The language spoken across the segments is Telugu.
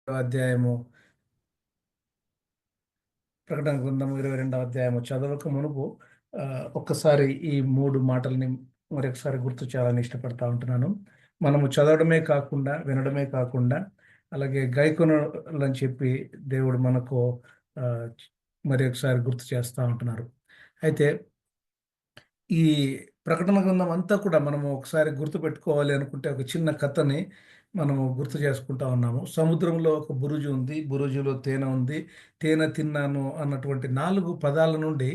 అధ్యాయము ప్రకటన గ్రంథము 22వ అధ్యాయము చదవక మునుపు ఒక్కసారి ఈ 3 మాటల్ని మరొకసారి గుర్తు చేయాలని ఇష్టపడతా ఉంటున్నాను. మనము చదవడమే కాకుండా, వినడమే కాకుండా, అలాగే గైకొనాలని చెప్పి దేవుడు మనకు ఆహ్, మరి ఒకసారి గుర్తు చేస్తా ఉంటున్నారు. అయితే ఈ ప్రకటన గ్రంథం అంతా కూడా మనము ఒకసారి గుర్తుపెట్టుకోవాలి అనుకుంటే ఒక చిన్న కథని మనము గుర్తు చేసుకుంటా ఉన్నాము. సముద్రంలో ఒక బురుజు ఉంది. బురుజులో తేనె ఉంది. తేనె తిన్నాను అన్నటువంటి 4 పదాల నుండి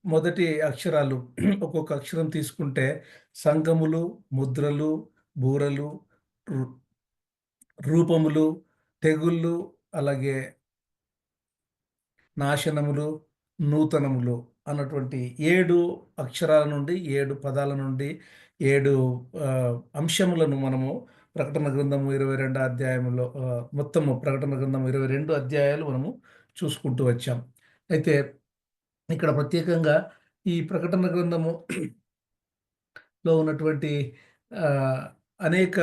మొదటి అక్షరాలు ఒక్కొక్క అక్షరం తీసుకుంటే సంగములు, ముద్రలు, బూరలు, రు రూపములు, తెగుళ్ళు, అలాగే నాశనములు, నూతనములు అన్నటువంటి 7 అక్షరాల నుండి, 7 పదాల నుండి, 7 అంశములను మనము ప్రకటన గ్రంథము 22 అధ్యాయంలో మొత్తము ప్రకటన గ్రంథం 22 అధ్యాయాలు మనము చూసుకుంటూ వచ్చాం. అయితే ఇక్కడ ప్రత్యేకంగా ఈ ప్రకటన గ్రంథము లో ఉన్నటువంటి ఆహ్, అనేక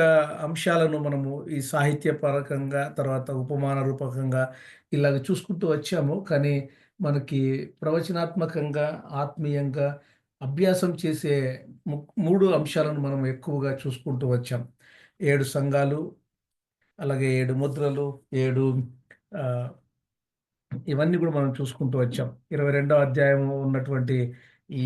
అంశాలను మనము ఈ సాహిత్యపరకంగా, తర్వాత ఉపమాన రూపకంగా ఇలాగ చూసుకుంటూ వచ్చాము. కానీ మనకి ప్రవచనాత్మకంగా, ఆత్మీయంగా అభ్యాసం చేసే 3 అంశాలను మనం ఎక్కువగా చూసుకుంటూ వచ్చాం. 7 సంఘాలు, అలాగే 7 ముద్రలు, 7 ఆహ్ ఇవన్నీ కూడా మనం చూసుకుంటూ వచ్చాం. 22వ అధ్యాయంలో ఉన్నటువంటి ఈ,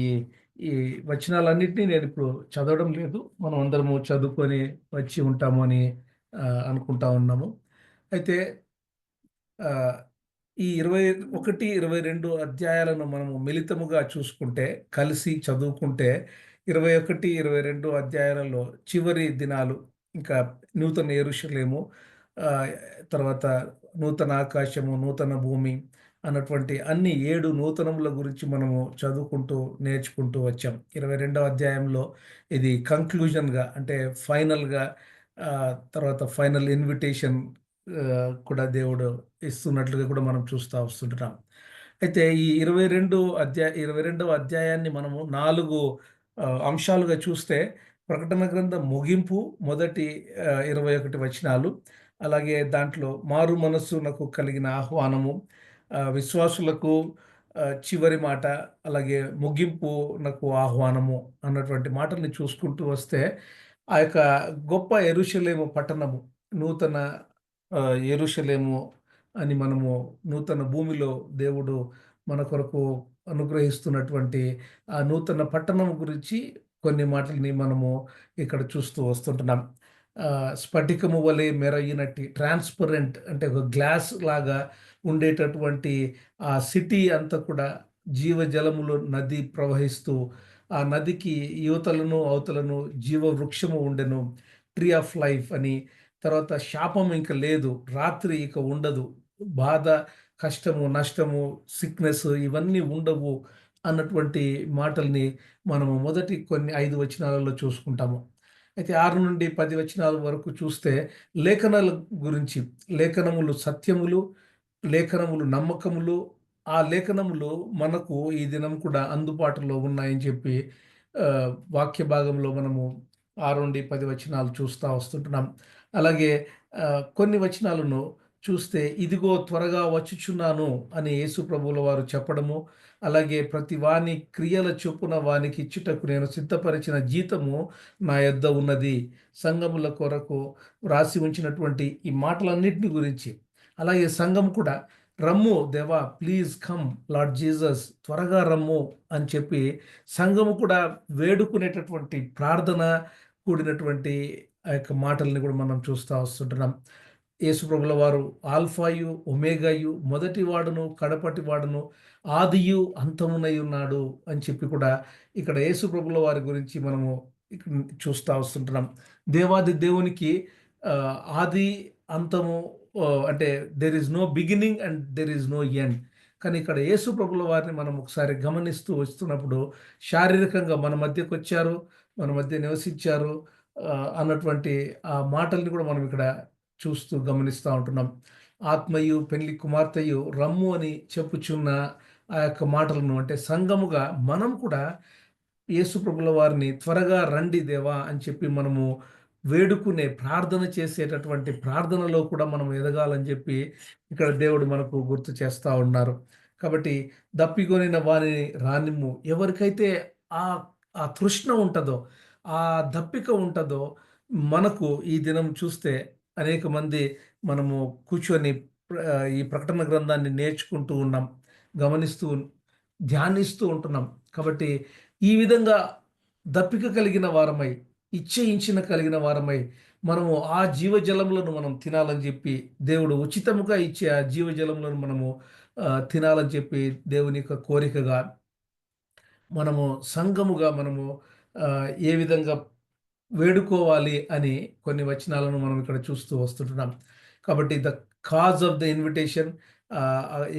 ఈ వచనాలన్నిటిని నేనిప్పుడు చదవడం లేదు. మనం అందరము చదువుకొని వచ్చి ఉంటాము అని అనుకుంటా ఉన్నాము. అయితే ఆహ్, ఈ 21, 22 అధ్యాయాలను మనము మిళితముగా చూసుకుంటే, కలిసి చదువుకుంటే 21, 22 అధ్యాయాలలో చివరి దినాలు, ఇంకా నూతన యెరూషలేము, ఆహ్, తర్వాత నూతన ఆకాశము, నూతన భూమి అన్నటువంటి అన్ని 7 నూతనముల గురించి మనము చదువుకుంటూ, నేర్చుకుంటూ వచ్చాం. 22వ అధ్యాయంలో ఇది కంక్లూజన్‌గా అంటే ఫైనల్‌గా తర్వాత ఫైనల్ ఇన్విటేషన్ కూడా దేవుడు ఇస్తున్నట్లుగా కూడా మనం చూస్తా వస్తుంటున్నాం. అయితే ఈ 22వ అధ్యాయాన్ని మనము 4 అంశాలుగా చూస్తే ప్రకటన గ్రంథం ముగింపు మొదటి 21 వచనాలు, అలాగే దాంట్లో మారు మనస్సునకు కలిగిన ఆహ్వానము, విశ్వాసులకు చివరి మాట, అలాగే ముగింపునకు ఆహ్వానము అన్నటువంటి మాటల్ని చూసుకుంటూ వస్తే ఆ యొక్క గొప్ప యెరూషలేము పట్టణము, నూతన యెరూషలేము అని మనము నూతన భూమిలో దేవుడు మన కొరకు అనుగ్రహిస్తున్నటువంటి ఆ నూతన పట్టణం గురించి కొన్ని మాటల్ని మనము ఇక్కడ చూస్తూ వస్తుంటున్నాం. స్ఫటికము వలె మెరయినట్టి ట్రాన్స్‌పరెంట్ అంటే ఒక గ్లాస్ లాగా ఉండేటటువంటి ఆ సిటీ అంతా కూడా జీవజలములు నది ప్రవహిస్తూ, ఆ నదికి యువతలను, అవతలను జీవ వృక్షము ఉండెను. ట్రీ ఆఫ్ లైఫ్ అని. తర్వాత శాపం ఇంక లేదు. రాత్రి ఇక ఉండదు. బాధ, కష్టము, నష్టము, సిక్‌నెస్ ఇవన్నీ ఉండవు అన్నటువంటి మాటల్ని మనము మొదటి కొన్ని 5 వచనాలలో చూసుకుంటాము. అయితే 6-10 వచనాల వరకు చూస్తే లేఖనాల గురించి, లేఖనములు సత్యములు, లేఖనములు నమ్మకములు, ఆ లేఖనములు మనకు ఈ దినం కూడా అందుబాటులో ఉన్నాయని చెప్పి వాక్య భాగంలో మనము 6-10 వచనాలు చూస్తా వస్తుంటున్నాం. అలాగే కొన్ని వచనాలను చూస్తే ఇదిగో త్వరగా వచ్చుచున్నాను అని యేసు ప్రభువుల వారు చెప్పడము, అలాగే ప్రతి వాని క్రియల చొప్పున వానికి ఇచ్చుటకు నేను సిద్ధపరిచిన జీతము నా యొద్ద ఉన్నది. సంఘముల కొరకు వ్రాసి ఉంచినటువంటి ఈ మాటలన్నిటిని గురించి, అలాగే సంఘం కూడా రమ్ము దేవా ప్లీజ్ కమ్ లార్డ్ జీసస్ త్వరగా రమ్ము అని చెప్పి సంఘము కూడా వేడుకునేటటువంటి ప్రార్థన కూడినటువంటి ఆ యొక్క మాటల్ని కూడా మనం చూస్తా వస్తుంటున్నాం. యేసుప్రభుల వారు ఆల్ఫాయు, ఒమేగాయు, మొదటి వాడును, కడపటి వాడును, ఆదియు, అంతమునై ఉన్నాడు అని చెప్పి కూడా ఇక్కడ యేసుప్రభుల వారి గురించి మనము ఇక్కడ చూస్తా వస్తుంటున్నాం. దేవాది దేవునికి ఆది, అంతము అంటే there is no beginning and there is no end. కానీ ఇక్కడ యేసుప్రభుల వారిని మనం ఒకసారి గమనిస్తూ వస్తున్నప్పుడు శారీరకంగా మన మధ్యకొచ్చారు, మన మధ్య నివసించారు అన్నటువంటి ఆ మాటల్ని కూడా మనం ఇక్కడ చూస్తూ గమనిస్తా ఉంటున్నాం. ఆత్మయు, పెళ్లి కుమార్తెయు రమ్ము అని చెప్పుచున్న ఆ యొక్క మాటలను అంటే సంఘముగా మనం కూడా యేసు ప్రభుల వారిని త్వరగా రండి దేవా అని చెప్పి మనము వేడుకునే, ప్రార్థన చేసేటటువంటి ప్రార్థనలో కూడా మనం ఎదగాలని చెప్పి ఇక్కడ దేవుడు మనకు గుర్తు చేస్తా ఉన్నారు. కాబట్టి దప్పికొనిన వానిని రానిమ్ము. ఎవరికైతే ఆ ఆ తృష్ణ ఉంటదో, ఆ దప్పిక ఉంటదో, మనకు ఈ దినం చూస్తే అనేక మంది మనము కూర్చొని ఈ ప్రకటన గ్రంథాన్ని నేర్చుకుంటూ ఉన్నాం. గమనిస్తూ, ధ్యానిస్తూ ఉంటున్నాం. కాబట్టి ఈ విధంగా దప్పిక కలిగిన వారమై, ఇచ్చయించిన కలిగిన వారమై, మనము ఆ జీవజలములను మనం తినాలని చెప్పి, దేవుడు ఉచితముగా ఇచ్చే ఆ జీవజలములను మనము తినాలని చెప్పి దేవుని యొక్క కోరికగా, మనము సంఘముగా మనము ఏ విధంగా వేడుకోవాలి అని కొన్ని వచనాలను మనం ఇక్కడ చూస్తూ వస్తుంటున్నాం. కాబట్టి the cause of the invitation,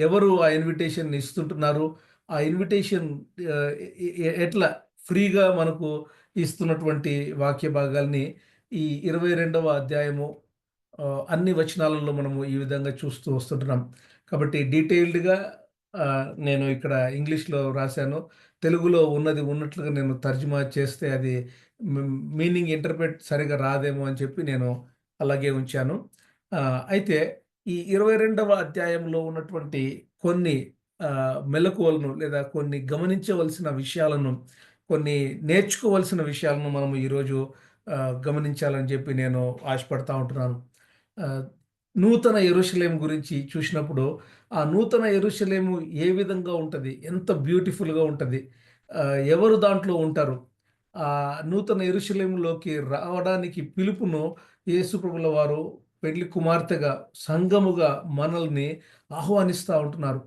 ఎవరు ఆ ఇన్విటేషన్ ఇస్తుంటున్నారు? ఆ ఇన్విటేషన్ ఎట్లా ఫ్రీగా మనకు ఇస్తున్నటువంటి వాక్య భాగాల్ని ఈ 22వ అధ్యాయము అన్ని వచనాలలో మనము ఈ విధంగా చూస్తూ వస్తుంటున్నాం. కాబట్టి డీటెయిల్డ్‌గా నేను ఇక్కడ ఇంగ్లీష్‌లో రాశాను. తెలుగులో ఉన్నది ఉన్నట్లుగా నేను తర్జుమా చేస్తే అది మీనింగ్ ఇంటర్ప్రెట్ సరిగ్గా రాదేమో అని చెప్పి నేను అలాగే ఉంచాను. అయితే ఈ 22వ అధ్యాయంలో ఉన్నటువంటి కొన్ని మెళకువలను లేదా కొన్ని గమనించవలసిన విషయాలను, కొన్ని నేర్చుకోవాల్సిన విషయాలను మనము ఈరోజు గమనించాలని చెప్పి నేను ఆశపడతా ఉంటున్నాను. ఆహ్, నూతన యెరూషలేము గురించి చూసినప్పుడు, ఆ నూతన యెరూషలేము ఏ విధంగా ఉంటది? ఎంత బ్యూటిఫుల్‌గా ఉంటది? ఎవరు దాంట్లో ఉంటారు? నూతన యెరూషలేములోకి రావడానికి పిలుపును యేసు ప్రభుల వారు పెళ్లి కుమార్తెగా, సంఘముగా మనల్ని ఆహ్వానిస్తా ఉంటున్నారు.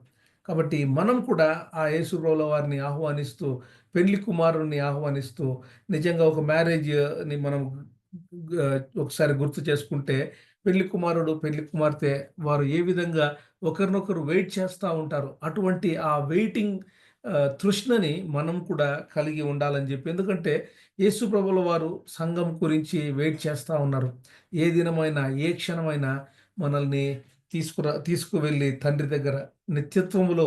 కాబట్టి మనం కూడా ఆ యేసు ప్రభుల వారిని ఆహ్వానిస్తూ, పెళ్లి కుమారుడిని ఆహ్వానిస్తూ, నిజంగా ఒక మ్యారేజ్‌ని మనం ఒకసారి గుర్తు చేసుకుంటే, పెళ్లి కుమారుడు, పెళ్లి కుమార్తె వారు ఏ విధంగా ఒకరినొకరు వెయిట్ చేస్తా ఉంటారు. అటువంటి ఆ వెయిటింగ్ తృష్ణని మనం కూడా కలిగి ఉండాలని జెప్పి. ఎందుకంటే యేసు ప్రభుల వారు సంఘం గురించి వెయిట్ చేస్తా ఉన్నారు. ఏ దినమైనా, ఏ క్షణమైనా మనల్ని తీసుకువెళ్ళి తండ్రి దగ్గర నిత్యత్వములో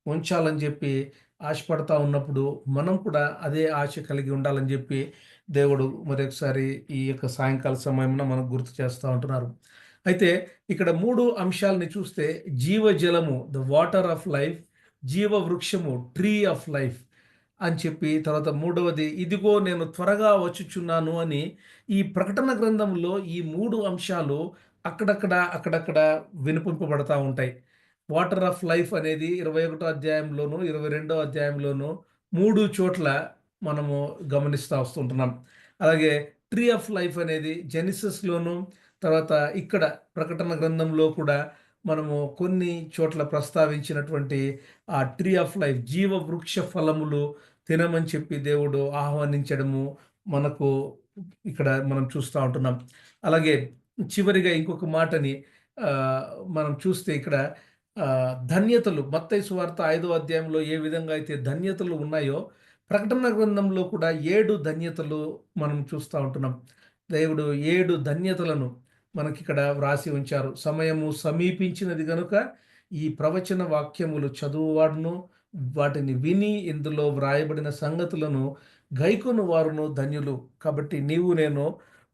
ఉంచాలని జెప్పి ఆశపడతా ఉన్నప్పుడు, మనం కూడా అదే ఆశ కలిగి ఉండాలని జెప్పి దేవుడు మరొకసారి ఈ యొక్క సాయంకాల సమయమున మనకు గుర్తు చేస్తా ఉంటున్నారు. అయితే ఇక్కడ 3 అంశాలని చూస్తే జీవజలము, ద వాటర్ ఆఫ్ లైఫ్, జీవ వృక్షము, ట్రీ ఆఫ్ లైఫ్ అని చెప్పి, తర్వాత మూడవది ఇదిగో నేను త్వరగా వచ్చుచున్నాను అని, ఈ ప్రకటన గ్రంథంలో ఈ 3 అంశాలు అక్కడక్కడ వినిపింపబడతా ఉంటాయి. వాటర్ ఆఫ్ లైఫ్ అనేది 21 అధ్యాయంలోను, 22 అధ్యాయంలోను 3 చోట్ల మనము గమనిస్తా వస్తుంటున్నాం. అలాగే ట్రీ ఆఫ్ లైఫ్ అనేది జెనిసిస్‌లోను, తర్వాత ఇక్కడ ప్రకటన గ్రంథంలో కూడా మనము కొన్ని చోట్ల ప్రస్తావించినటువంటి ఆ ట్రీ ఆఫ్ లైఫ్, జీవ వృక్ష ఫలములు తినమని చెప్పి దేవుడు ఆహ్వానించడము మనకు ఇక్కడ మనం చూస్తా ఉంటున్నాం. అలాగే చివరిగా ఇంకొక మాటని ఆహ్, మనం చూస్తే ఇక్కడ ధన్యతలు, మత్తయి సువార్త 5వ అధ్యాయంలో ఏ విధంగా అయితే ధన్యతలు ఉన్నాయో, ప్రకటన గ్రంథంలో కూడా 7 ధన్యతలు మనం చూస్తా ఉంటున్నాం. దేవుడు 7 ధన్యతలను మనకిక్కడ వ్రాసి ఉంచారు. సమయము సమీపించినది గనుక ఈ ప్రవచన వాక్యములు చదువువాడును, వాటిని విని ఇందులో వ్రాయబడిన సంగతులను గైకొను వారును ధన్యులు. కాబట్టి నీవు నేను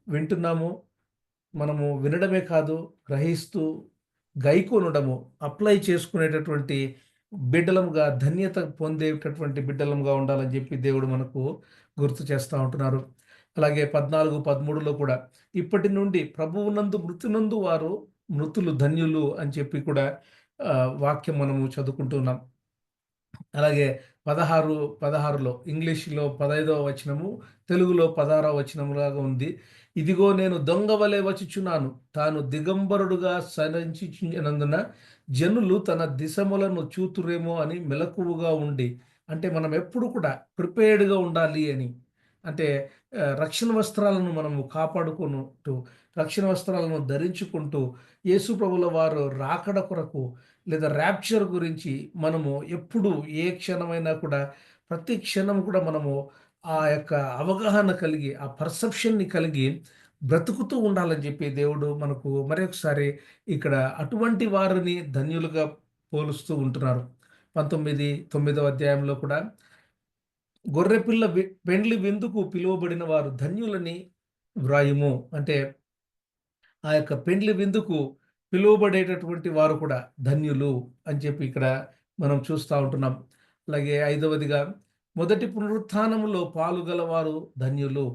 వింటున్నాము. మనము వినడమే కాదు, గ్రహిస్తూ గైకొనడము, అప్లై చేసుకునేటటువంటి బిడ్డలముగా, ధన్యత పొందేటటువంటి బిడ్డలముగా ఉండాలని జెప్పి దేవుడు మనకు గుర్తు చేస్తా ఉంటున్నారు. అలాగే 14, 13లో కూడా ఇప్పటి నుండి ప్రభువునందు మృతునందు వారు మృతులు ధన్యులు అని చెప్పి కూడా వాక్యం మనము చదువుకుంటున్నాం. అలాగే 16లో ఇంగ్లీష్‌లో 15వ వచనము, తెలుగులో 16వ వచనములాగా ఉంది. ఇదిగో నేను దొంగ వలె వచ్చుచున్నాను. తాను దిగంబరుడుగా సంచరించినందున జనులు తన దిశములను చూతురేమో అని మెలకువగా ఉండి, అంటే మనం ఎప్పుడు కూడా ప్రిపేర్డ్‌గా ఉండాలి అని. అంటే రక్షణ వస్త్రాలను మనము కాపాడుకొనుటూ, రక్షణ వస్త్రాలను ధరించుకుంటూ, యేసు ప్రభుల వారు రాకడ కొరకు లేదా ర్యాప్చర్ గురించి మనము ఎప్పుడు ఏ క్షణమైనా కూడా, ప్రతి క్షణం కూడా మనము ఆ యొక్క అవగాహన కలిగి, ఆ పర్సెప్షన్‌ని కలిగి బ్రతుకుతూ ఉండాలని చెప్పి దేవుడు మనకు మరొకసారి ఇక్కడ అటువంటి వారిని ధన్యులుగా పోలుస్తూ ఉంటున్నారు. 9వ అధ్యాయంలో కూడా గొర్రెపిల్ల పెండ్లి విందుకు పిలువబడిన వారు ధన్యులని వ్రాయుము. అంటే ఆ యొక్క పెండ్లి విందుకు పిలువబడేటటువంటి వారు కూడా ధన్యులు అని చెప్పి ఇక్కడ మనం చూస్తా ఉంటున్నాం. అలాగే ఐదవదిగా మొదటి పునరుత్థానములో పాలుగలవారు ధన్యులు.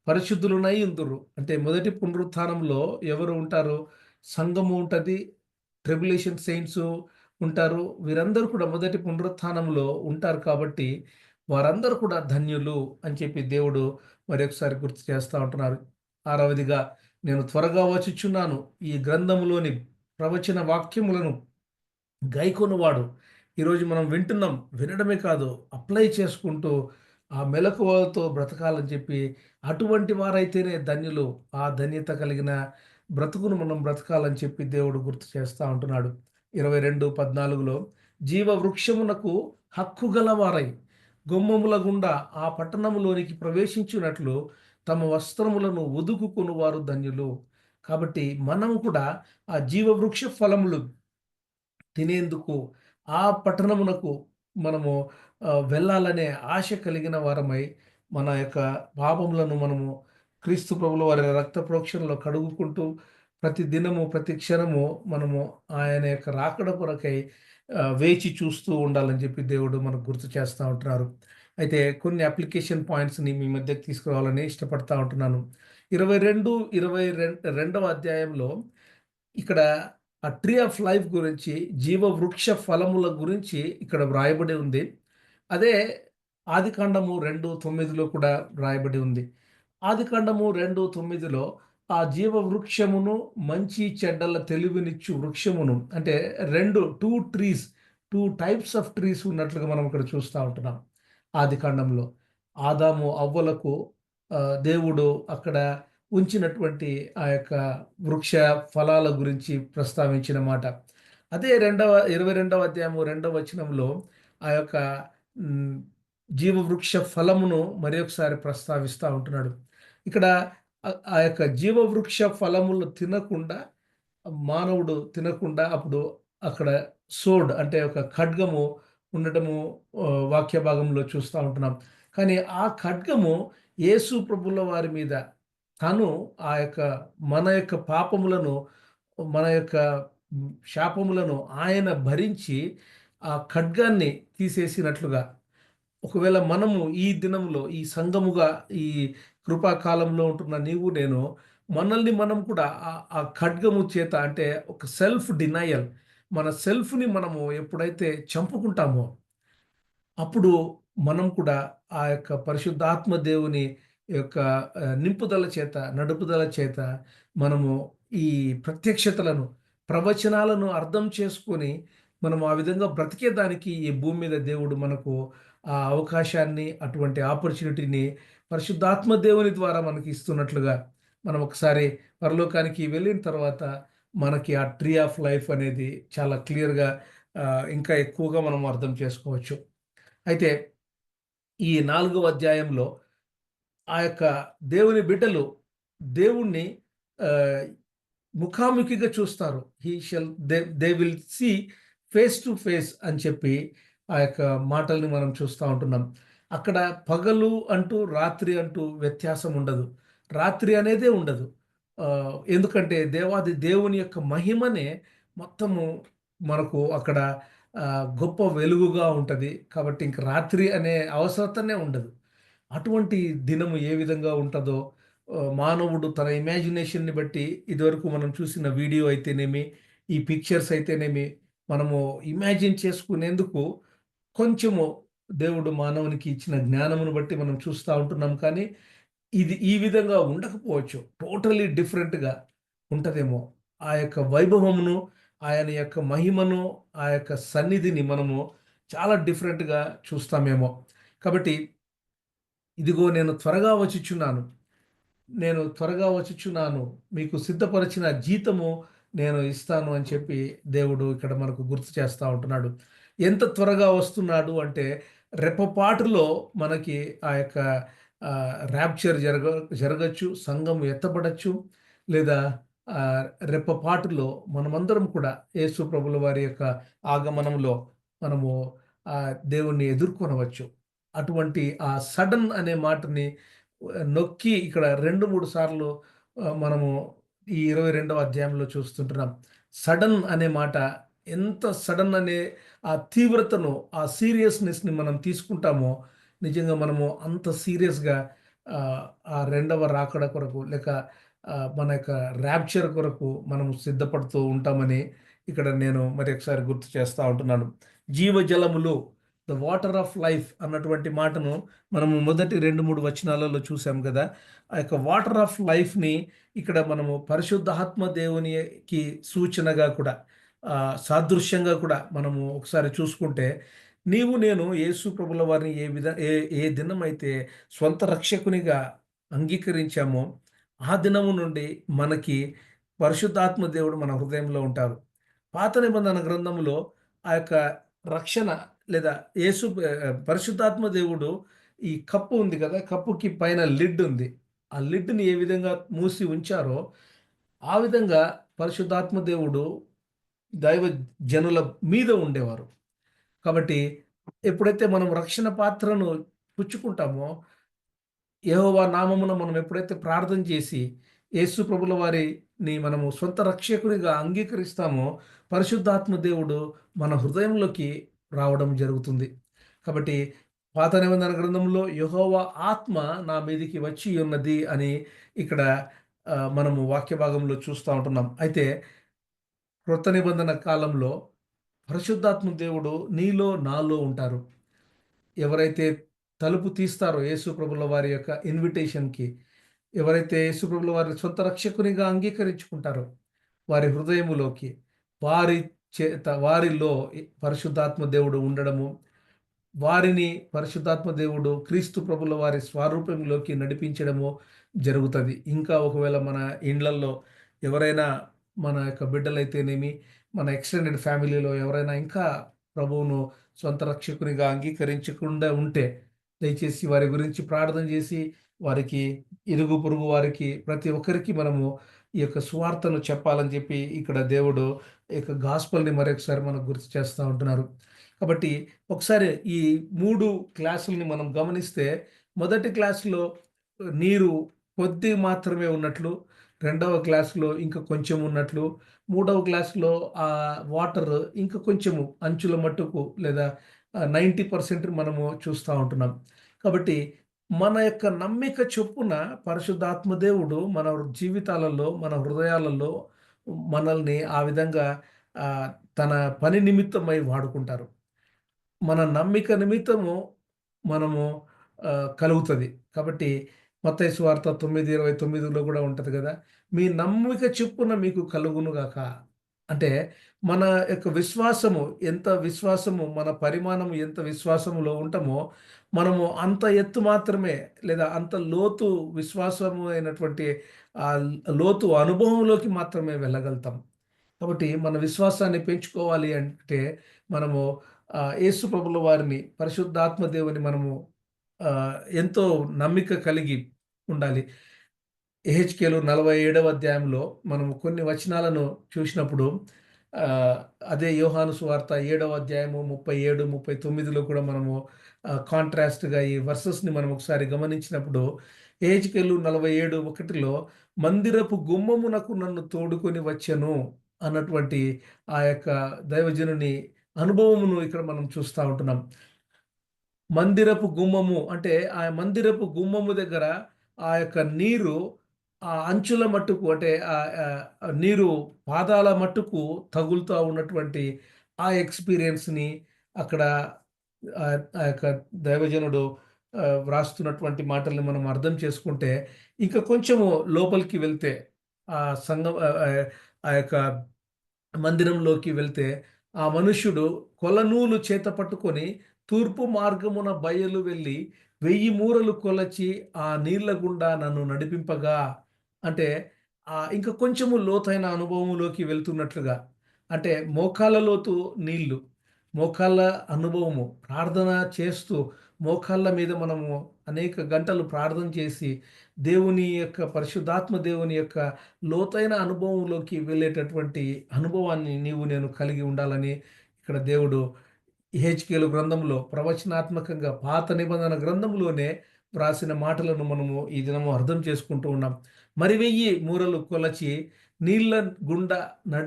పరిశుద్ధులునై ఉందురు. అంటే మొదటి పునరుత్థానంలో ఎవరు ఉంటారు? సంఘము ఉంటది. ట్రిబులేషన్ సెయింట్స్ ఉంటారు. వీరందరూ కూడా మొదటి పునరుత్థానంలో ఉంటారు కాబట్టి వారందరూ కూడా ధన్యులు అని చెప్పి దేవుడు మరొకసారి గుర్తు చేస్తా ఉంటున్నారు. ఆరవదిగా నేను త్వరగా వచ్చుచున్నాను. ఈ గ్రంథములోని ప్రవచన వాక్యములను గైకొనువాడు. ఈరోజు మనం వింటున్నాం. వినడమే కాదు, అప్లై చేసుకుంటూ ఆ మెలకువలతో బ్రతకాలని చెప్పి అటువంటి వారైతేనే ధన్యులు. ఆ ధన్యత కలిగిన బ్రతుకును మనం బ్రతకాలని చెప్పి దేవుడు గుర్తు చేస్తా ఉంటున్నాడు. 22:14లో జీవ వృక్షమునకు హక్కు గలవారై గుమ్మముల గుండా ఆ పట్టణములోనికి ప్రవేశించునట్లు తమ వస్త్రములను ఉదుకుకొనువారు ధన్యులు. కాబట్టి మనం కూడా ఆ జీవవృక్ష ఫలములు తినేందుకు ఆ పట్టణమునకు మనము వెళ్ళాలనే ఆశ కలిగిన వారమై మన యొక్క పాపములను మనము క్రీస్తు ప్రభుల వారి రక్త ప్రోక్షణలో కడుగుకుంటూ ప్రతి దినము ప్రతి క్షణము మనము ఆయన యొక్క రాకడ కొరకై వేచి చూస్తూ ఉండాలని చెప్పి దేవుడు మనకు గుర్తు చేస్తూ ఉంటున్నారు. అయితే కొన్ని అప్లికేషన్ పాయింట్స్ని మీ మధ్యకి తీసుకురావాలని ఇష్టపడతా ఉంటున్నాను. 22, 22వ అధ్యాయంలో ఇక్కడ ఆ ట్రీ ఆఫ్ లైఫ్ గురించి, జీవవృక్ష ఫలముల గురించి ఇక్కడ వ్రాయబడి ఉంది. అదే ఆదికాండము 2:9లో కూడా వ్రాయబడి ఉంది. ఆదికాండము 2:9లో ఆ జీవవృక్షమును మంచి చెడ్డల తెలివినిచ్చు వృక్షమును అంటే 2 ట్రీస్, 2 టైప్స్ ఆఫ్ ట్రీస్ ఉన్నట్లుగా మనం ఇక్కడ చూస్తా ఉంటున్నాం. ఆదికాండంలో ఆదాము, హవ్వలకు దేవుడు అక్కడ ఉంచినటువంటి ఆ యొక్క వృక్ష ఫలాల గురించి ప్రస్తావించిన మాట. అదే 22వ అధ్యాయము 2వ వచనంలో ఆ యొక్క హ్మ్, జీవవృక్ష ఫలమును మరి ఒకసారి ప్రస్తావిస్తా ఉంటున్నాడు. ఇక్కడ ఆ యొక్క జీవవృక్ష ఫలములు తినకుండా మానవుడు తినకుండా అప్పుడు అక్కడ సోడ్ అంటే ఒక ఖడ్గము ఉండటము వాక్య భాగంలో చూస్తా ఉంటున్నాం. కానీ ఆ ఖడ్గము యేసు ప్రభుల వారి మీద తను ఆ యొక్క మన యొక్క పాపములను, మన యొక్క శాపములను ఆయన భరించి ఆ ఖడ్గాన్ని తీసేసినట్లుగా ఒకవేళ మనము ఈ దినంలో ఈ సంఘముగా ఈ కృపాకాలంలో ఉంటున్న నీవు నేను మనల్ని మనం కూడా ఆ ఖడ్గము చేత అంటే ఒక సెల్ఫ్ డినయల్ మన సెల్ఫ్‌ని మనము ఎప్పుడైతే చంపుకుంటామో అప్పుడు మనం కూడా ఆ యొక్క పరిశుద్ధాత్మ దేవుని యొక్క నింపుదల చేత, నడుపుదల చేత మనము ఈ ప్రత్యక్షతలను, ప్రవచనాలను అర్థం చేసుకొని, మనం ఆ విధంగా బ్రతికేదానికి ఈ భూమి మీద దేవుడు మనకు ఆ అవకాశాన్ని, అటువంటి ఆపర్చునిటీని పరిశుద్ధాత్మ దేవుని ద్వారా మనకి ఇస్తున్నట్లుగా, మనం ఒకసారి పరలోకానికి వెళ్ళిన తర్వాత మనకి ఆ ట్రీ ఆఫ్ లైఫ్ అనేది చాలా క్లియర్‌గా ఇంకా ఎక్కువగా మనం అర్థం చేసుకోవచ్చు. అయితే ఈ 4వ అధ్యాయంలో ఆ యొక్క దేవుని బిడ్డలు దేవుణ్ణి ఆహ్, ముఖాముఖిగా చూస్తారు. They will see face to face అని చెప్పి ఆ యొక్క మాటల్ని మనం చూస్తా ఉంటున్నాం. అక్కడ పగలు అంటూ, రాత్రి అంటూ వ్యత్యాసం ఉండదు. రాత్రి అనేదే ఉండదు. ఎందుకంటే దేవాది దేవుని యొక్క మహిమనే మొత్తము మనకు అక్కడ గొప్ప వెలుగుగా ఉంటది. కాబట్టి ఇంక రాత్రి అనే అవసరతనే ఉండదు. అటువంటి దినము ఏ విధంగా ఉంటదో మానవుడు తన ఇమాజినేషన్‌ని బట్టి ఇదివరకు మనం చూసిన వీడియో అయితేనేమి, ఈ పిక్చర్స్ అయితేనేమి, మనము ఇమాజిన్ చేసుకునేందుకు కొంచెము దేవుడు మానవునికి ఇచ్చిన జ్ఞానమును బట్టి మనం చూస్తా ఉంటున్నాం. కానీ ఇది ఈ విధంగా ఉండకపోవచ్చు. టోటల్లీ డిఫరెంట్‌గా ఉంటదేమో. ఆ యొక్క వైభవమును, ఆయన యొక్క మహిమను, ఆ యొక్క సన్నిధిని మనము చాలా డిఫరెంట్‌గా చూస్తామేమో. కాబట్టి ఇదిగో నేను త్వరగా వచ్చుచున్నాను. నేను త్వరగా వచ్చుచున్నాను. మీకు సిద్ధపరిచిన జీతము నేను ఇస్తాను అని చెప్పి దేవుడు ఇక్కడ మనకు గుర్తు చేస్తా ఉంటున్నాడు. ఎంత త్వరగా వస్తున్నాడు అంటే రెప్పపాటులో మనకి ఆ యొక్క ర్యాప్చర్ జరగొచ్చు. సంఘం ఎత్తబడొచ్చు. లేదా రెప్పపాటులో మనమందరం కూడా యేసు ప్రభుల వారి యొక్క ఆగమనంలో మనము దేవుణ్ణి ఎదుర్కొనవచ్చు. అటువంటి ఆ సడన్ అనే మాటని నొక్కి ఇక్కడ 2, 3 సార్లు మనము ఈ 22వ అధ్యాయంలో చూస్తుంటున్నాం. సడన్ అనే మాట ఎంత సడన్ అనే ఆ తీవ్రతను, ఆ సీరియస్‌నెస్‌ని మనం తీసుకుంటామో, నిజంగా మనము అంత సీరియస్‌గా ఆహ్, ఆ రెండవ రాకడ కొరకు లేక మన యొక్క ర్యాప్చర్ కొరకు మనం సిద్ధపడుతూ ఉంటామని ఇక్కడ నేను మరి ఒకసారి గుర్తు చేస్తా ఉంటున్నాను. జీవజలములు, ద వాటర్ ఆఫ్ లైఫ్ అన్నటువంటి మాటను మనము మొదటి 2, 3 వచనాలలో చూసాం గదా! ఆ యొక్క వాటర్ ఆఫ్ లైఫ్‌ని ఇక్కడ మనము పరిశుద్ధాత్మ దేవునికి సూచనగా కూడా సాదృశ్యంగా కూడా మనము ఒకసారి చూసుకుంటే, నీవు నేను యేసు ప్రభుల వారిని ఏ దినమైతే స్వంత రక్షకునిగా అంగీకరించామో, ఆ దినము నుండి మనకి పరిశుద్ధాత్మ దేవుడు మన హృదయంలో ఉంటారు. పాత నిబంధన గ్రంథములో ఆ యొక్క రక్షణ లేదా పరిశుద్ధాత్మ దేవుడు ఈ కప్పు ఉంది కదా! కప్పుకి పైన లిడ్ ఉంది. ఆ లిడ్‌ని ఏ విధంగా మూసి ఉంచారో, ఆ విధంగా పరిశుద్ధాత్మ దేవుడు దైవ జనుల మీద ఉండేవారు. కాబట్టి ఎప్పుడైతే మనం రక్షణ పాత్రను పుచ్చుకుంటామో, యెహోవా నామమున మనం ఎప్పుడైతే ప్రార్థన చేసి, యేసు ప్రభుల వారిని మనము సొంత రక్షకునిగా అంగీకరిస్తామో, పరిశుద్ధాత్మ దేవుడు మన హృదయంలోకి రావడం జరుగుతుంది. కాబట్టి పాత నిబంధన గ్రంథంలో యెహోవా ఆత్మ నా మీదికి వచ్చి ఉన్నది అని ఇక్కడ మనము వాక్య భాగంలో చూస్తా ఉంటున్నాం. అయితే క్రొత్త నిబంధన కాలంలో పరిశుద్ధాత్మ దేవుడు నీలో, నాలో ఉంటారు. ఎవరైతే తలుపు తీస్తారో యేసు ప్రభుల వారి యొక్క ఇన్విటేషన్‌కి, ఎవరైతే యేసు ప్రభుల వారిని సొంత రక్షకునిగా అంగీకరించుకుంటారో, వారి హృదయములోకి, వారి వారిలో పరిశుద్ధాత్మ దేవుడు ఉండడము, వారిని పరిశుద్ధాత్మ దేవుడు క్రీస్తు ప్రభుల వారి స్వారూప్యంలోకి నడిపించడము జరుగుతది. ఇంకా ఒకవేళ మన ఇండ్లల్లో ఎవరైనా మన యొక్క బిడ్డలైతేనేమి, మన ఎక్స్‌టెండెడ్ ఫ్యామిలీలో ఎవరైనా ఇంకా ప్రభువును సొంత రక్షకునిగా అంగీకరించకుండా ఉంటే, దయచేసి వారి గురించి ప్రార్థన చేసి, వారికి ఇరుగు పొరుగు వారికి ప్రతి ఒక్కరికి మనము ఈ యొక్క సువార్తను చెప్పాలని చెప్పి ఇక్కడ దేవుడు ఈ యొక్క గాస్పెల్‌ని మరొకసారి మనకు గుర్తు చేస్తా ఉంటున్నారు. కాబట్టి ఒకసారి ఈ 3 క్లాసుల్ని మనం గమనిస్తే, మొదటి క్లాస్‌లో నీరు కొద్దిగా మాత్రమే ఉన్నట్లు, రెండవ క్లాస్‌లో ఇంకా కొంచెం ఉన్నట్లు, మూడవ క్లాస్‌లో వాటర్ ఇంకా కొంచెము అంచుల మట్టుకు లేదా 90% మనము చూస్తా ఉంటున్నాం. కాబట్టి మన యొక్క నమ్మిక చొప్పున పరిశుద్ధాత్మ దేవుడు మన జీవితాలలో, మన హృదయాలలో మనల్ని ఆ విధంగా ఆహ్, తన పని నిమిత్తమై వాడుకుంటారు. మన నమ్మిక నిమిత్తము మనము కలుగుతది. కాబట్టి మత్తయి సువార్త 9:29లో గూడా ఉంటది గదా! మీ నమ్మిక చొప్పున మీకు కలుగునుగాక. అంటే మన యొక్క విశ్వాసము మన పరిమాణం ఎంత విశ్వాసములో ఉంటామో, మనము అంత ఎత్తు మాత్రమే లేదా అంత లోతు విశ్వాసము అయినటువంటి లోతు అనుభవంలోకి మాత్రమే వెళ్ళగలుగుతాం. కాబట్టి మన విశ్వాసాన్ని పెంచుకోవాలి అంటే మనము యేసు ప్రభుల వారిని, పరిశుద్ధాత్మ దేవుని మనము ఎంతో నమ్మిక కలిగి ఉండాలి. యెహెజ్కేలు 47వ అధ్యాయంలో మనము కొన్ని వచనాలను చూసినప్పుడు ఆహ్, అదే యోహాను సువార్త 7వ అధ్యాయము 37, 39లో కూడా మనము కాంట్రాస్ట్‌గా ఈ వర్సెస్‌ని మనం ఒకసారి గమనించినప్పుడు యెహెజ్కేలు 47:1లో మందిరపు గుమ్మమునకు నన్ను తోడుకొని వచ్చెను అన్నటువంటి ఆ యొక్క దైవజనుని అనుభవమును ఇక్కడ మనం చూస్తా ఉంటున్నాం. మందిరపు గుమ్మము అంటే, ఆ మందిరపు గుమ్మము దగ్గర ఆ యొక్క నీరు ఆ అంచుల మట్టుకు అంటే నీరు పాదాల మట్టుకు తగులుతా ఉన్నటువంటి ఆ ఎక్స్‌పీరియన్స్‌ని అక్కడ ఆ యొక్క దైవజనుడు వ్రాస్తున్నటువంటి మాటల్ని మనం అర్థం చేసుకుంటే, ఇంకా కొంచెము లోపలికి వెళ్తే ఆ సంఘం ఆ యొక్క మందిరంలోకి వెళ్తే, ఆ మనుష్యుడు కొలనూలు చేత పట్టుకొని తూర్పు మార్గమున బయలు వెళ్ళి 1000 మూరలు కొలచి ఆ నీళ్ల గుండా నన్ను నడిపింపగా అంటే ఇంక కొంచెము లోతైన అనుభవంలోకి వెళ్తున్నట్లుగా. అంటే మోకాళ్ళ లోతు నీళ్ళు, మోకాళ్ళ అనుభవము, ప్రార్థన చేస్తూ మోకాళ్ళ మీద మనము అనేక గంటలు ప్రార్థన చేసి దేవుని యొక్క పరిశుద్ధాత్మ దేవుని యొక్క లోతైన అనుభవంలోకి వెళ్ళేటటువంటి అనుభవాన్ని నీవు నేను కలిగి ఉండాలని ఇక్కడ దేవుడు యెహెజ్కేలు గ్రంథంలో ప్రవచనాత్మకంగా పాత నిబంధన గ్రంథంలోనే వ్రాసిన మాటలను మనము ఈ దినము అర్థం చేసుకుంటూ ఉన్నాం. మరి 1000 మూరలు కొలచి నీళ్ళ గుండా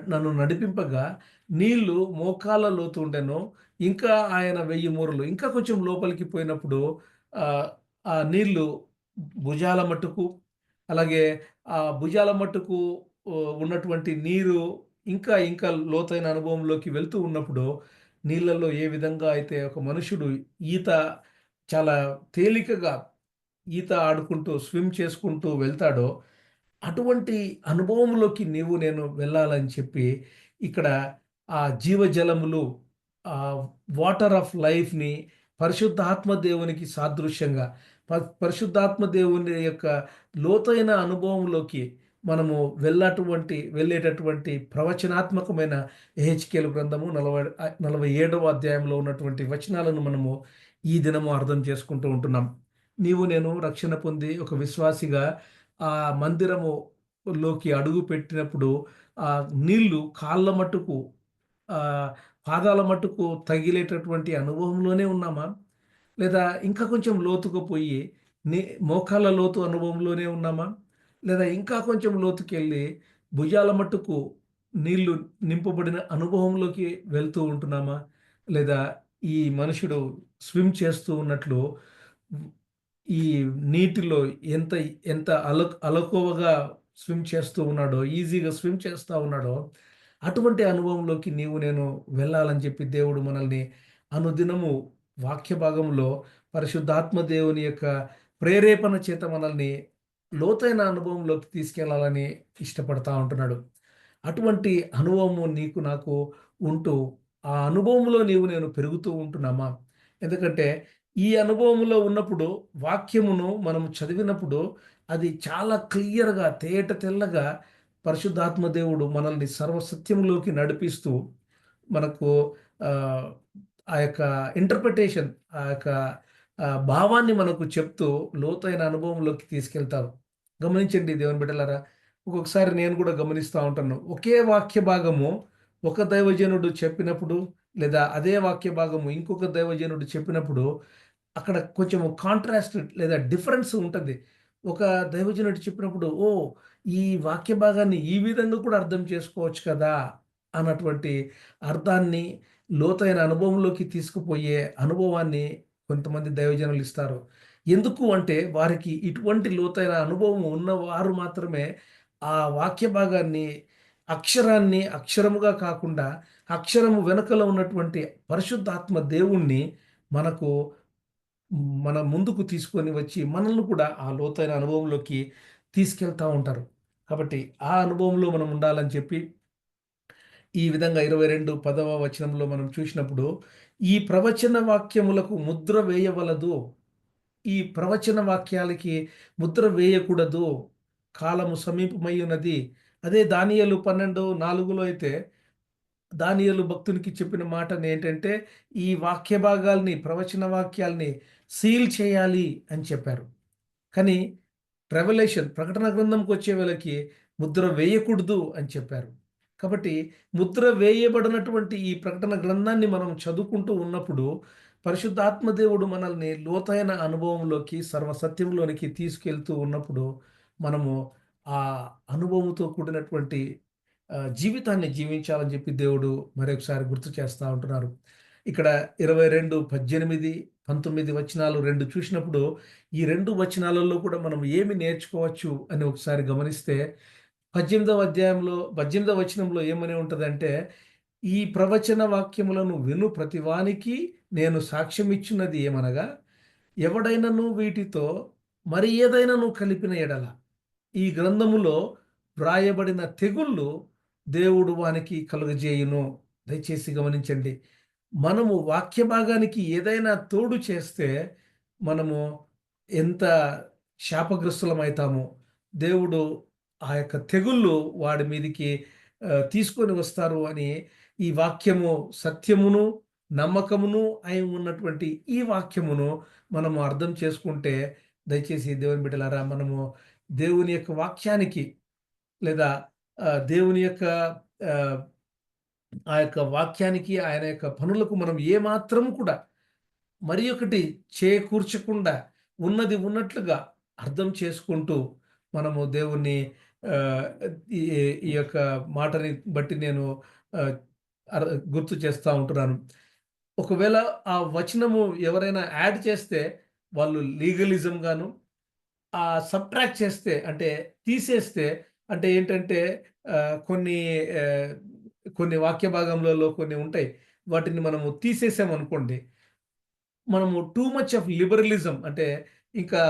నన్ను నడిపింపగా నీళ్లు మోకాళ్ళ లోతు ఉండెను. ఇంకా ఆయన 1000 మూరలు ఇంకా కొంచెం లోపలికి పోయినప్పుడు ఆహ్, ఆ నీళ్లు భుజాల మట్టుకు, అలాగే ఆ భుజాల మట్టుకు ఉన్నటువంటి నీరు ఇంకా ఇంకా లోతైన అనుభవంలోకి వెళ్తూ ఉన్నప్పుడు నీళ్ళల్లో ఏ విధంగా అయితే ఒక మనుషుడు ఈత చాలా తేలికగా ఈత ఆడుకుంటూ, స్విమ్ చేసుకుంటూ వెళ్తాడో, అటువంటి అనుభవంలోకి నీవు నేను వెళ్ళాలని చెప్పి, ఇక్కడ ఆ జీవజలములు, వాటర్ ఆఫ్ లైఫ్‌ని పరిశుద్ధాత్మ దేవునికి సాదృశ్యంగా, పరిశుద్ధాత్మ దేవుని యొక్క లోతైన అనుభవంలోకి మనము వెళ్ళేటటువంటి ప్రవచనాత్మకమైన యెహెజ్కేలు గ్రంథము 47వ అధ్యాయంలో ఉన్నటువంటి వచనాలను మనము ఈ దినము అర్థం చేసుకుంటూ ఉంటున్నాం. నీవు నేను రక్షణ పొంది ఒక విశ్వాసిగా ఆ మందిరములోకి అడుగుపెట్టినప్పుడు నీళ్లు కాళ్ళ మట్టుకు, ఆహ్, పాదాల మట్టుకు తగిలేటటువంటి అనుభవంలోనే ఉన్నామా? లేదా ఇంకా కొంచెం లోతుకు పోయి నీ మోకాళ్ళ లోతు అనుభవంలోనే ఉన్నామా? లేదా ఇంకా కొంచెం లోతుకెళ్ళి భుజాల మట్టుకు నీళ్లు నింపబడిన అనుభవంలోకి వెళ్తూ ఉంటున్నామా? లేదా ఈ మనుషుడు స్విమ్ చేస్తూ ఉన్నట్లు ఈ నీటిలో ఎంత ఎంత అలకువగా స్విమ్ చేస్తూ ఉన్నాడో, ఈజీగా స్విమ్ చేస్తా ఉన్నాడో, అటువంటి అనుభవంలోకి నీవు నేను వెళ్ళాలని చెప్పి దేవుడు మనల్ని అనుదినము వాక్య భాగంలో పరిశుద్ధాత్మ దేవుని యొక్క ప్రేరేపణ చేత మనల్ని లోతైన అనుభవంలోకి తీసుకెళ్లాలని ఇష్టపడతా ఉంటున్నాడు. అటువంటి అనుభవము నీకు నాకు ఉంటూ, ఆ అనుభవంలో నీవు నేను పెరుగుతూ ఉంటున్నామా? ఎందుకంటే ఈ అనుభవంలో ఉన్నప్పుడు వాక్యమును మనం చదివినప్పుడు అది చాలా క్లియర్‌గా తేట తెల్లగా పరిశుద్ధాత్మ దేవుడు మనల్ని సర్వసత్యంలోకి నడిపిస్తూ మనకు ఆహ్, ఆ యొక్క ఇంటర్ప్రిటేషన్, ఆ యొక్క భావాన్ని మనకు చెప్తూ లోతైన అనుభవంలోకి తీసుకెళ్తారు. గమనించండి దేవుని బిడ్డలారా. ఒక్కొక్కసారి నేను కూడా గమనిస్తా ఉంటాను. ఒకే వాక్య భాగము ఒక దైవజనుడు చెప్పినప్పుడు, లేదా అదే వాక్య భాగము ఇంకొక దైవజనుడు చెప్పినప్పుడు అక్కడ కొంచెం కాంట్రాస్ట్ లేదా డిఫరెన్స్ ఉంటది. ఒక దైవజనుడు చెప్పినప్పుడు, ఓహ్! ఈ వాక్య భాగాన్ని ఈ విధంగా కూడా అర్థం చేసుకోవచ్చు కదా! అన్నటువంటి అర్థాన్ని లోతైన అనుభవంలోకి తీసుకుపోయే అనుభవాన్ని కొంతమంది దైవజనులు ఇస్తారు. ఎందుకు అంటే వారికి ఇటువంటి లోతైన అనుభవం ఉన్నవారు మాత్రమే ఆ వాక్య భాగాన్ని, అక్షరాన్ని అక్షరముగా కాకుండా, అక్షరము వెనకల ఉన్నటువంటి పరిశుద్ధాత్మ దేవుణ్ణి మనకు మన ముందుకు తీసుకొని వచ్చి మనల్ని కూడా ఆ లోతైన అనుభవంలోకి తీసుకెళ్తా ఉంటారు. కాబట్టి ఆ అనుభవంలో మనం ఉండాలని చెప్పి ఈ విధంగా 10వ వచనంలో మనం చూసినప్పుడు, ఈ ప్రవచన వాక్యములకు ముద్ర వేయవలదు. ఈ ప్రవచన వాక్యాలకి ముద్ర వేయకూడదు. కాలము సమీపమై ఉన్నది. అదే దానియేలు 12:4లో అయితే దానియేలు భక్తునికి చెప్పిన మాటనేంటంటే, ఈ వాక్య భాగాల్ని, ప్రవచన వాక్యాల్ని సీల్ చేయాలి అని చెప్పారు. కానీ ప్రకటన గ్రంథంకొచ్చే వేళకి ముద్ర వేయకూడదు అని చెప్పారు. కాబట్టి ముద్ర వేయబడినటువంటి ఈ ప్రకటన గ్రంథాన్ని మనం చదువుకుంటూ ఉన్నప్పుడు, పరిశుద్ధాత్మ దేవుడు మనల్ని లోతైన అనుభవంలోకి, సర్వసత్యంలోనికి తీసుకెళ్తూ ఉన్నప్పుడు, మనము ఆ అనుభవంతో కూడినటువంటి జీవితాన్ని జీవించాలని చెప్పి దేవుడు మరొకసారి గుర్తు చేస్తా ఉంటున్నారు. ఇక్కడ 22, 18, 19 వచనాలు 2 చూసినప్పుడు, ఈ 2 వచనాలలో కూడా మనం ఏమి నేర్చుకోవచ్చు అని ఒకసారి గమనిస్తే, 18వ వచనంలో ఏమని ఉంటదంటే, "ఈ ప్రవచన వాక్యములను విను ప్రతివానికి నేను సాక్ష్యమిచ్చున్నది ఏమనగా, ఎవడైనను వీటితో మరి ఏదైనను కలిపిన ఎడల ఈ గ్రంథములో వ్రాయబడిన తెగుళ్ళు దేవుడు వానికి కలుగజేయును." దయచేసి గమనించండి. మనము వాక్య భాగానికి ఏదైనా తోడు చేస్తే మనము ఎంత శాపగ్రస్తులమైతామో, దేవుడు ఆ యొక్క తెగుళ్ళు వాడి మీదికి తీసుకొని వస్తారు అని ఈ వాక్యము సత్యమును, నమ్మకమును అయి ఉన్నటువంటి ఈ వాక్యమును మనము అర్థం చేసుకుంటే, దయచేసి దేవుని బిడ్డలారా, మనము దేవుని యొక్క వాక్యానికి లేదా దేవుని యొక్క ఆహ్, ఆ యొక్క వాక్యానికి, ఆయన యొక్క పనులకు మనం ఏమాత్రం కూడా మరి ఒకటి చేకూర్చకుండా ఉన్నది ఉన్నట్లుగా అర్థం చేసుకుంటూ మనము దేవుణ్ణి ఆహ్, ఈ ఈ యొక్క మాటని బట్టి నేను ఆహ్, గుర్తు చేస్తా ఉంటున్నాను. ఒకవేళ ఆ వచనము ఎవరైనా యాడ్ చేస్తే వాళ్ళు లీగలిజం గాను, సబ్ట్రాక్ట్ చేస్తే అంటే తీసేస్తే అంటే ఏంటంటే కొన్ని ఆహ్, కొన్ని వాక్య భాగములలో కొన్ని ఉంటాయి. వాటిని మనము తీసేసామనుకోండి, మనము టూ మచ్ ఆఫ్ లిబరలిజం అంటే ఇంకా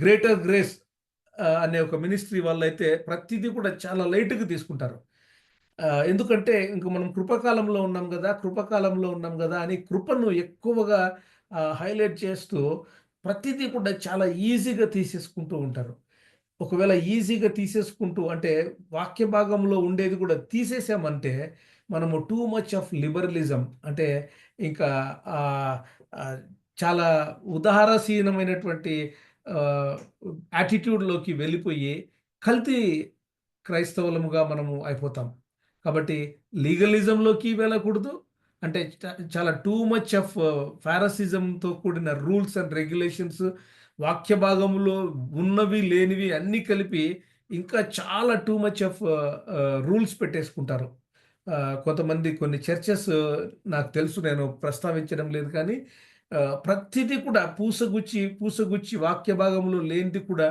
గ్రేటర్ గ్రేస్ అనే ఒక మినిస్ట్రీ వాళ్ళైతే ప్రతీదీ కూడా చాలా లైట్‌గా తీసుకుంటారు. ఎందుకంటే ఇంక మనం కృపకాలంలో ఉన్నాం గదా! కృపకాలంలో ఉన్నాం గదా! అని కృపను ఎక్కువగా హైలైట్ చేస్తూ ప్రతీదీ కూడా చాలా ఈజీగా తీసేసుకుంటూ ఉంటారు. ఒకవేళ ఈజీగా తీసేసుకుంటూ అంటే వాక్య భాగంలో ఉండేది కూడా తీసేసామంటే మనము టూ మచ్ ఆఫ్ లిబరలిజం అంటే ఇంకా ఆహ్, ఆహ్, చాలా ఉదారసీనమైనటువంటి ఆహ్, యాటిట్యూడ్‌లోకి వెళ్ళిపోయి కల్తీ క్రైస్తవులముగా మనము అయిపోతాం. కాబట్టి లీగలిజంలోకి వెళ్ళకూడదు. అంటే చాలా టూ మచ్ ఆఫ్ ఫారసిజంతో కూడిన రూల్స్ అండ్ రెగ్యులేషన్స్ వాక్య భాగంలో ఉన్నవి, లేనివి అన్నీ కలిపి ఇంకా చాలా టూ మచ్ ఆఫ్ రూల్స్ పెట్టేసుకుంటారు. కొంతమంది కొన్ని చర్చెస్ నాకు తెలుసు నేను ప్రస్తావించడం లేదు కానీ ప్రతిదీ కూడా పూసగుచ్చి, పూసగుచ్చి వాక్య భాగంలో లేనిది కూడా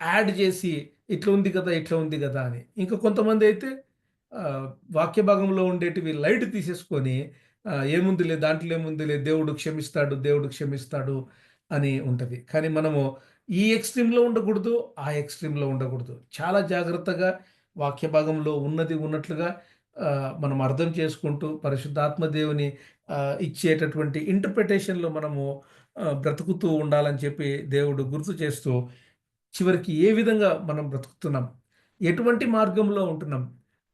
యాడ్ చేసి ఇట్లా ఉంది గదా! ఇట్లా ఉంది గదా! అని. ఇంకా కొంతమందైతే ఆహ్, వాక్య భాగంలో ఉండేటివి లైట్ తీసేసుకొని ఏముందిలే దాంట్లో ఏముందిలే దేవుడు క్షమిస్తాడు, దేవుడు క్షమిస్తాడు అని ఉంటది. కానీ మనము ఈ ఎక్స్‌ట్రీమ్‌లో ఉండకూడదు, ఆ ఎక్స్‌ట్రీమ్‌లో ఉండకూడదు. చాలా జాగ్రత్తగా వాక్య భాగంలో ఉన్నది ఉన్నట్లుగా మనం అర్థం చేసుకుంటూ పరిశుద్ధాత్మ దేవుని ఇచ్చేటటువంటి ఇంటర్ప్రిటేషన్‌లో మనము బ్రతుకుతూ ఉండాలని చెప్పి దేవుడు గుర్తు చేస్తూ చివరికి ఏ విధంగా మనం బ్రతుకుతున్నాం? ఎటువంటి మార్గంలో ఉంటున్నాం?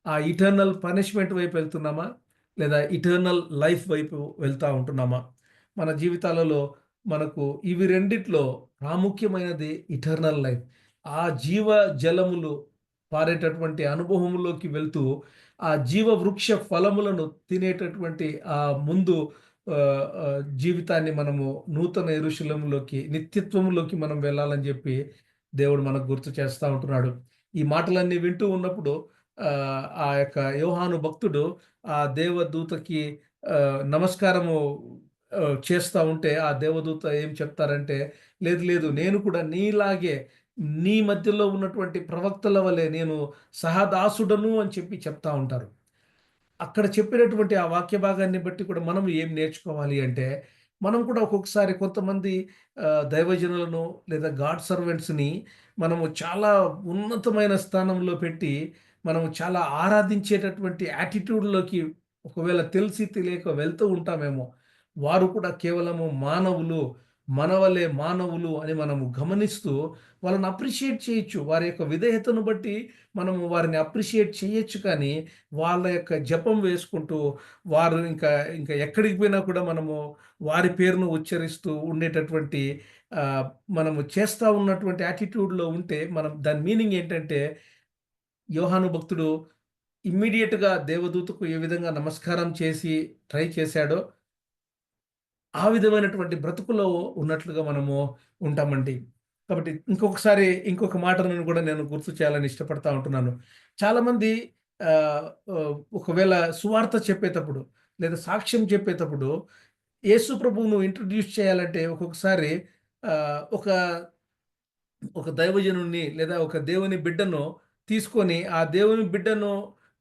ఆ ఇటర్నల్ పనిష్మెంట్ వైపు వెళ్తున్నామా? లేదా ఇటర్నల్ లైఫ్ వైపు వెళ్తా ఉంటున్నామా? మన జీవితాలలో మనకు ఇవి రెండిట్లో ప్రాముఖ్యమైనది ఇటర్నల్ లైఫ్. ఆ జీవ జలములు పారేటటువంటి అనుభవములోకి వెళ్తూ, ఆ జీవ వృక్ష ఫలములను తినేటటువంటి ముందు జీవితాన్ని మనము నూతన యెరూషలేములోకి, నిత్యత్వములోకి మనం వెళ్ళాలని జెప్పి దేవుడు మనకు గుర్తు చేస్తా ఉంటున్నాడు. ఈ మాటలన్నీ వింటూ ఉన్నప్పుడు ఆ యొక్క యోహాను భక్తుడు ఆ దేవదూతకి నమస్కారము చేస్తా ఉంటే ఆ దేవదూత ఏం చెప్తారంటే, "లేదు, లేదు నేను కూడా నీలాగే నీ మధ్యలో ఉన్నటువంటి ప్రవక్తల వలె నేను సహదాసుడను" అని చెప్పి చెప్తా ఉంటారు. అక్కడ చెప్పినటువంటి ఆ వాక్య భాగాన్ని బట్టి కూడా మనం ఏం నేర్చుకోవాలి అంటే, మనం కూడా ఒక్కొక్కసారి కొంతమంది దైవజనులను లేదా గాడ్ సర్వెంట్స్‌ని మనము చాలా ఉన్నతమైన స్థానంలో పెట్టి, మనము చాలా ఆరాధించేటటువంటి యాటిట్యూడ్‌లోకి ఒకవేళ తెలిసి తెలియక వెళ్తూ ఉంటామేమో. వారు కూడా కేవలము మానవులు, మన వలె మానవులు అని మనము గమనిస్తూ వాళ్ళని అప్రిషియేట్ చేయొచ్చు. వారి యొక్క విధేయతను బట్టి మనము వారిని అప్రిషియేట్ చేయొచ్చు కానీ వాళ్ళ యొక్క జపం వేసుకుంటూ, వారు ఇంకా ఎక్కడికి పోయినా కూడా మనము వారి పేరును ఉచ్చరిస్తూ ఉండేటటువంటి ఆహ్, మనము చేస్తా ఉన్నటువంటి యాటిట్యూడ్‌లో ఉంటే, మనం దాని మీనింగ్ ఏంటంటే, యోహాను భక్తుడు ఇమ్మీడియేట్‌గా దేవదూతకు ఏ విధంగా నమస్కారం చేసి ట్రై చేశాడో, ఆ విధమైనటువంటి బ్రతుకులో ఉన్నట్లుగా మనము ఉంటామండి. కాబట్టి ఇంకొక మాటను కూడా నేను గుర్తు చేయాలని ఇష్టపడతా ఉంటున్నాను. చాలామంది ఆహ్, ఒకవేళ సువార్త చెప్పేతప్పుడు లేదా సాక్ష్యం చెప్పేతప్పుడు యేసు ప్రభువును ఇంట్రొడ్యూస్ చేయాలంటే ఒక్కొక్కసారి ఒక ఒక దైవజనుడిని లేదా ఒక దేవుని బిడ్డను తీసుకొని, ఆ దేవుని బిడ్డను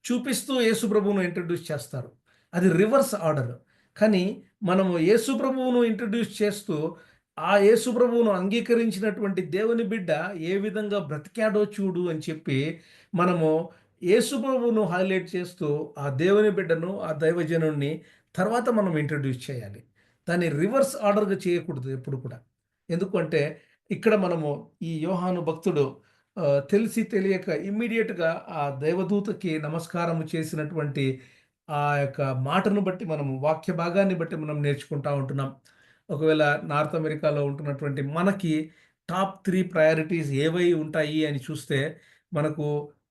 చూపిస్తూ యేసు ప్రభువును ఇంట్రొడ్యూస్ చేస్తారు. అది రివర్స్ ఆర్డర్. కానీ మనము యేసు ప్రభువును ఇంట్రొడ్యూస్ చేస్తూ, ఆ యేసు ప్రభువును అంగీకరించినటువంటి దేవుని బిడ్డ ఏ విధంగా బ్రతికాడో చూడు అని చెప్పి, మనము యేసు ప్రభువును హైలైట్ చేస్తూ, ఆ దేవుని బిడ్డను, ఆ దైవజనుడిని తర్వాత మనం ఇంట్రొడ్యూస్ చేయాలి. దాన్ని రివర్స్ ఆర్డర్‌గా చేయకూడదు ఎప్పుడు కూడా. ఎందుకు అంటే ఇక్కడ మనము ఈ యోహాను భక్తుడు తెలిసి తెలియక ఇమ్మీడియేట్‌గా ఆ దైవదూతకి నమస్కారము చేసినటువంటి ఆ యొక్క మాటను బట్టి మనము వాక్య భాగాన్ని బట్టి మనం నేర్చుకుంటా ఉంటున్నాం. ఒకవేళ నార్త్ అమెరికాలో ఉంటున్నటువంటి మనకి టాప్ 3 ప్రయారిటీస్ ఏవై ఉంటాయి అని చూస్తే మనకు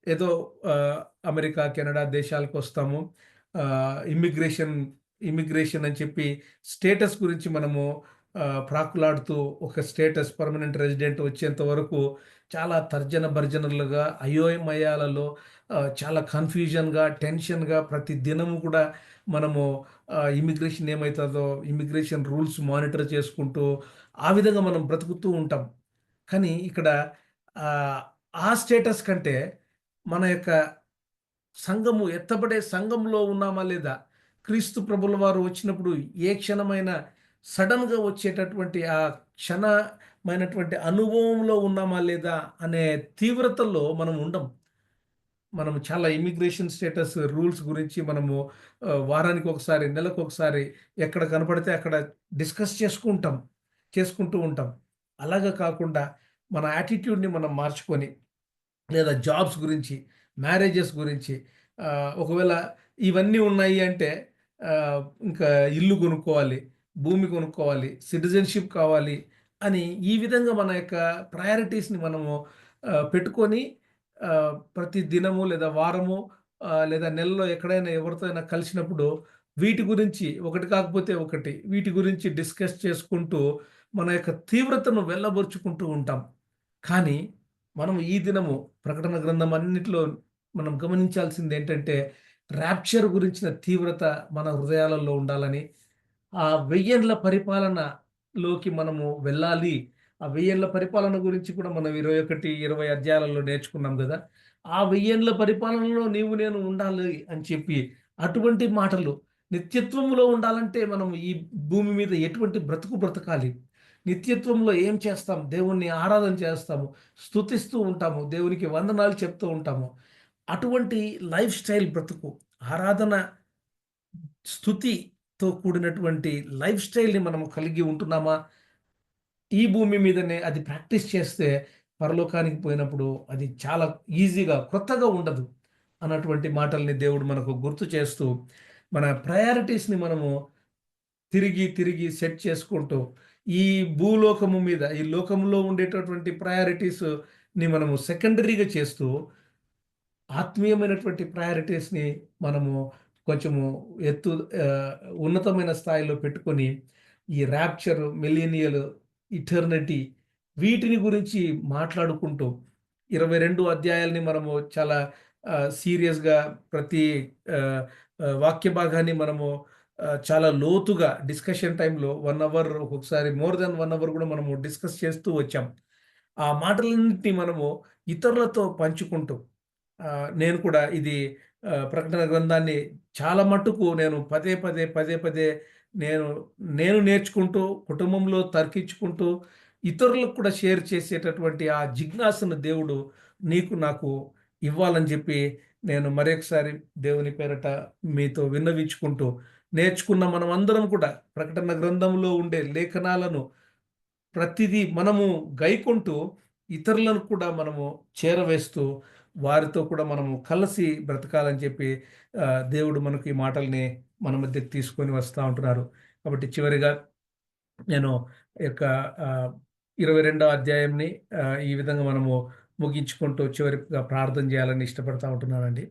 ఏదో ఆహ్, అమెరికా, కెనడా దేశాలకొస్తాము. ఇమ్మిగ్రేషన్ అని చెప్పి స్టేటస్ గురించి మనము ప్రాకులాడుతూ ఒక స్టేటస్ పర్మనెంట్ రెసిడెంట్ వచ్చేంత వరకు చాలా తర్జన భర్జనలుగా, అయోమయాలలో చాలా కన్‌ఫ్యూజన్‌గా, టెన్షన్‌గా ప్రతి దినము కూడా మనము ఇమిగ్రేషన్ ఏమైతదో, ఇమిగ్రేషన్ రూల్స్ మానిటర్ చేసుకుంటూ, ఆ విధంగా మనం బ్రతుకుతూ ఉంటాం. కానీ ఇక్కడ ఆహ్, ఆ స్టేటస్ కంటే మన యొక్క సంఘము ఎత్తబడే సంఘంలో ఉన్నామా లేదా? క్రీస్తు ప్రభుల వారు వచ్చినప్పుడు ఏ క్షణమైనా సడెన్‌గా వచ్చేటటువంటి ఆ క్షణమైనటువంటి అనుభవంలో ఉన్నామా లేదా? అనే తీవ్రతలో మనం ఉండం. మనము చాలా ఇమిగ్రేషన్ స్టేటస్ రూల్స్ గురించి మనము వారానికి ఒకసారి, నెలకొకసారి ఎక్కడ కనపడితే అక్కడ డిస్కస్ చేసుకుంటూ ఉంటాం. అలాగా కాకుండా మన యాటిట్యూడ్‌ని మనం మార్చుకొని లేదా జాబ్స్ గురించి, మ్యారేజెస్ గురించి ఒకవేళ ఇవన్నీ ఉన్నాయి అంటే ఇంకా ఇల్లు కొనుక్కోవాలి, భూమి కొనుక్కోవాలి, సిటిజన్‌షిప్ కావాలి అని ఈ విధంగా మన యొక్క ప్రయారిటీస్‌ని మనము పెట్టుకొని ప్రతి దినము లేదా వారము లేదా నెలలో ఎక్కడైనా ఎవరితో అయినా కలిసినప్పుడు వీటి గురించి ఒకటి కాకపోతే ఒకటి వీటి గురించి డిస్కస్ చేసుకుంటూ మన యొక్క తీవ్రతను వెళ్ళబరుచుకుంటూ ఉంటాం. కానీ మనం ఈ దినము ప్రకటన గ్రంథం అన్నిట్లో మనం గమనించాల్సిందేంటంటే, రాప్చర్ గురించిన తీవ్రత మన హృదయాలలో ఉండాలని, ఆ వెయ్యేండ్ల పరిపాలనలోకి మనము వెళ్ళాలి. ఆ వెయ్యేండ్ల పరిపాలన గురించి కూడా మనం 21, 20 అధ్యాయాలలో నేర్చుకున్నాం గదా! ఆ వెయ్యేండ్ల పరిపాలనలో నీవు నేను ఉండాలి అని చెప్పి, అటువంటి మాటలు నిత్యత్వములో ఉండాలంటే మనం ఈ భూమి మీద ఎటువంటి బ్రతుకు బ్రతకాలి? నిత్యత్వంలో ఏం చేస్తాం? దేవుణ్ణి ఆరాధన చేస్తాము. స్తుతిస్తూ ఉంటాము. దేవునికి వందనాలు చెప్తూ ఉంటాము. అటువంటి లైఫ్ స్టైల్ బ్రతుకు, ఆరాధన, స్తుతితో కూడినటువంటి లైఫ్ స్టైల్‌ని మనము కలిగి ఉంటున్నామా? ఈ భూమి మీదనే అది ప్రాక్టీస్ చేస్తే పరలోకానికి పోయినప్పుడు అది చాలా ఈజీగా, కొత్తగా ఉండదు అన్నటువంటి మాటల్ని దేవుడు మనకు గుర్తు చేస్తూ, మన ప్రయారిటీస్‌ని మనము తిరిగి సెట్ చేసుకుంటూ, ఈ భూలోకము మీద, ఈ లోకంలో ఉండేటటువంటి ప్రయారిటీస్‌ని మనము సెకండరీగా చేస్తూ, ఆత్మీయమైనటువంటి ప్రయారిటీస్‌ని మనము కొంచెము ఎత్తు ఆహ్, ఉన్నతమైన స్థాయిలో పెట్టుకొని, ఈ రాప్చర్, మిలీనియల్, ఇటర్నిటీ వీటిని గురించి మాట్లాడుకుంటూ 22 అధ్యాయాల్ని మనము చాలా సీరియస్‌గా ప్రతి ఆహ్, వాక్య భాగాన్ని మనము చాలా లోతుగా డిస్కషన్ టైమ్‌లో 1 అవర్ ఒక్కొక్కసారి మోర్ థాన్ 1 అవర్ గూడా మనము డిస్కస్ చేస్తూ వచ్చాం. ఆ మాటలన్నిటిని మనము ఇతరులతో పంచుకుంటూ నేను కూడా ఇది ప్రకటన గ్రంథాన్ని చాలా మట్టుకు నేను పదే పదే నేను నేను నేర్చుకుంటూ, కుటుంబంలో తర్కించుకుంటూ, ఇతరులకు కూడా షేర్ చేసేటటువంటి ఆ జిజ్ఞాసను దేవుడు నీకు, నాకు ఇవ్వాలని జెప్పి నేను మరొకసారి దేవుని పేరట మీతో విన్నవించుకుంటూ, నేర్చుకున్న మనమందరం కూడా ప్రకటన గ్రంథంలో ఉండే లేఖనాలను ప్రతిదీ మనము గైకొంటూ, ఇతరులను కూడా మనము చేరవేస్తూ, వారితో కూడా మనము కలిసి బ్రతకాలని చెప్పి దేవుడు మనకు ఈ మాటల్ని మన మధ్యకు తీసుకొని వస్తా ఉంటున్నారు. కాబట్టి చివరిగా నేను ఈ యొక్క ఆహ్, 22వ అధ్యాయంని ఈ విధంగా మనము ముగించుకుంటూ చివరిగా ప్రార్థన చేయాలని ఇష్టపడతా ఉంటున్నానండి.